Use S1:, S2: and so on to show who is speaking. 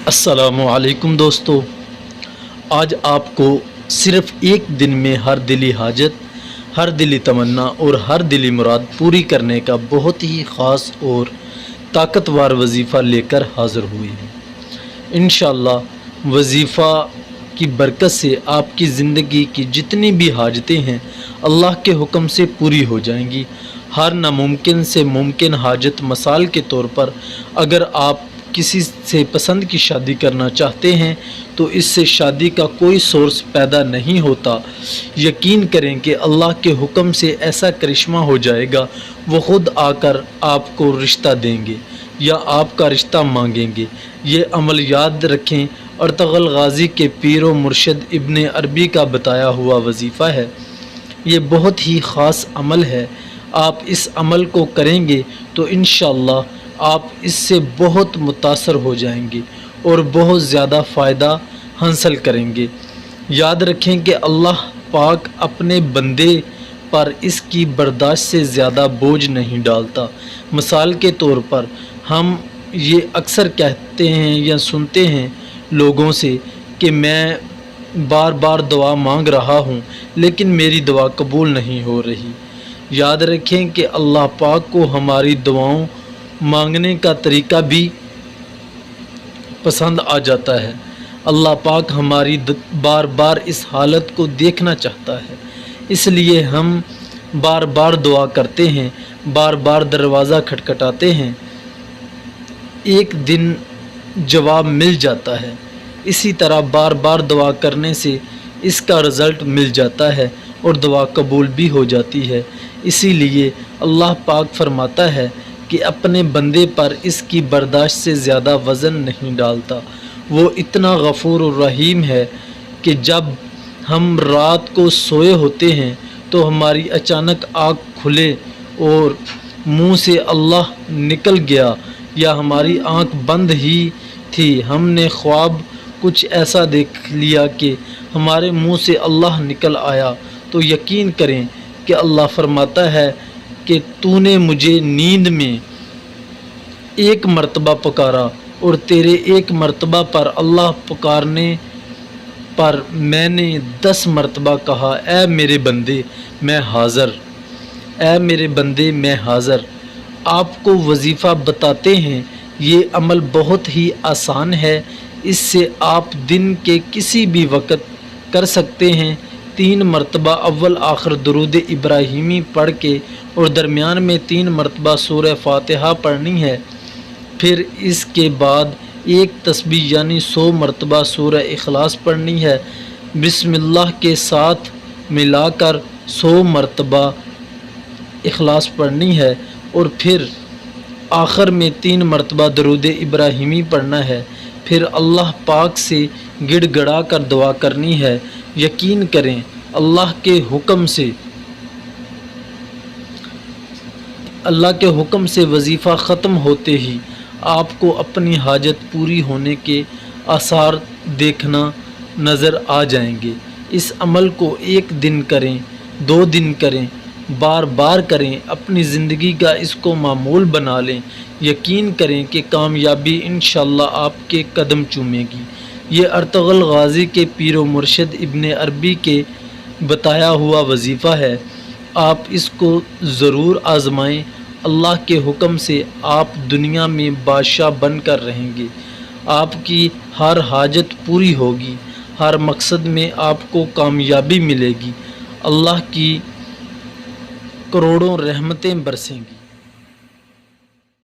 S1: السلام علیکم دوستو، آج آپ کو صرف ایک دن میں ہر دلی حاجت، ہر دلی تمنا اور ہر دلی مراد پوری کرنے کا بہت ہی خاص اور طاقتور وظیفہ لے کر حاضر ہوئے ہیں۔ انشاءاللہ وظیفہ کی برکت سے آپ کی زندگی کی جتنی بھی حاجتیں ہیں اللہ کے حکم سے پوری ہو جائیں گی۔ ہر ناممکن سے ممکن حاجت، مثال کے طور پر اگر آپ کسی سے پسند کی شادی کرنا چاہتے ہیں تو اس سے شادی کا کوئی سورس پیدا نہیں ہوتا، یقین کریں کہ اللہ کے حکم سے ایسا کرشمہ ہو جائے گا، وہ خود آ کر آپ کو رشتہ دیں گے یا آپ کا رشتہ مانگیں گے۔ یہ عمل یاد رکھیں، ارطغرل غازی کے پیر و مرشد ابن عربی کا بتایا ہوا وظیفہ ہے۔ یہ بہت ہی خاص عمل ہے، آپ اس عمل کو کریں گے تو انشاءاللہ آپ اس سے بہت متاثر ہو جائیں گے اور بہت زیادہ فائدہ حاصل کریں گے۔ یاد رکھیں کہ اللہ پاک اپنے بندے پر اس کی برداشت سے زیادہ بوجھ نہیں ڈالتا۔ مثال کے طور پر ہم یہ اکثر کہتے ہیں یا سنتے ہیں لوگوں سے کہ میں بار بار دعا مانگ رہا ہوں لیکن میری دعا قبول نہیں ہو رہی۔ یاد رکھیں کہ اللہ پاک کو ہماری دعاؤں مانگنے کا طریقہ بھی پسند آ جاتا ہے۔ اللہ پاک ہماری بار بار اس حالت کو دیکھنا چاہتا ہے، اس لیے ہم بار بار دعا کرتے ہیں، بار بار دروازہ کھٹکھٹاتے ہیں، ایک دن جواب مل جاتا ہے۔ اسی طرح بار بار دعا کرنے سے اس کا رزلٹ مل جاتا ہے اور دعا قبول بھی ہو جاتی ہے۔ اسی لیے اللہ پاک فرماتا ہے کہ اپنے بندے پر اس کی برداشت سے زیادہ وزن نہیں ڈالتا۔ وہ اتنا غفور الرحیم ہے کہ جب ہم رات کو سوئے ہوتے ہیں تو ہماری اچانک آنکھ کھلے اور منہ سے اللہ نکل گیا یا ہماری آنکھ بند ہی تھی، ہم نے خواب کچھ ایسا دیکھ لیا کہ ہمارے منہ سے اللہ نکل آیا، تو یقین کریں کہ اللہ فرماتا ہے کہ تو نے مجھے نیند میں ایک مرتبہ پکارا اور تیرے ایک مرتبہ پر اللہ پکارنے پر میں نے 10 مرتبہ کہا اے میرے بندے میں حاضر، اے میرے بندے میں حاضر۔ آپ کو وظیفہ بتاتے ہیں، یہ عمل بہت ہی آسان ہے، اس سے آپ دن کے کسی بھی وقت کر سکتے ہیں۔ 3 مرتبہ اول آخر درود ابراہیمی پڑھ کے اور درمیان میں 3 مرتبہ سورہ فاتحہ پڑھنی ہے، پھر اس کے بعد ایک تسبیح یعنی 100 مرتبہ سورہ اخلاص پڑھنی ہے، بسم اللہ کے ساتھ ملا کر 100 مرتبہ اخلاص پڑھنی ہے اور پھر آخر میں 3 مرتبہ درود ابراہیمی پڑھنا ہے، پھر اللہ پاک سے گڑ گڑا کر دعا کرنی ہے۔ یقین کریں اللہ کے حکم سے وظیفہ ختم ہوتے ہی آپ کو اپنی حاجت پوری ہونے کے آثار دیکھنا نظر آ جائیں گے۔ اس عمل کو 1 دن کریں، 2 دن کریں، بار بار کریں، اپنی زندگی کا اس کو معمول بنا لیں، یقین کریں کہ کامیابی انشاءاللہ آپ کے قدم چومے گی۔ یہ ارطغرل غازی کے پیر و مرشد ابن عربی کے بتایا ہوا وظیفہ ہے، آپ اس کو ضرور آزمائیں۔ اللہ کے حکم سے آپ دنیا میں بادشاہ بن کر رہیں گے، آپ کی ہر حاجت پوری ہوگی، ہر مقصد میں آپ کو کامیابی ملے گی، اللہ کی کروڑوں رحمتیں برسیں گی۔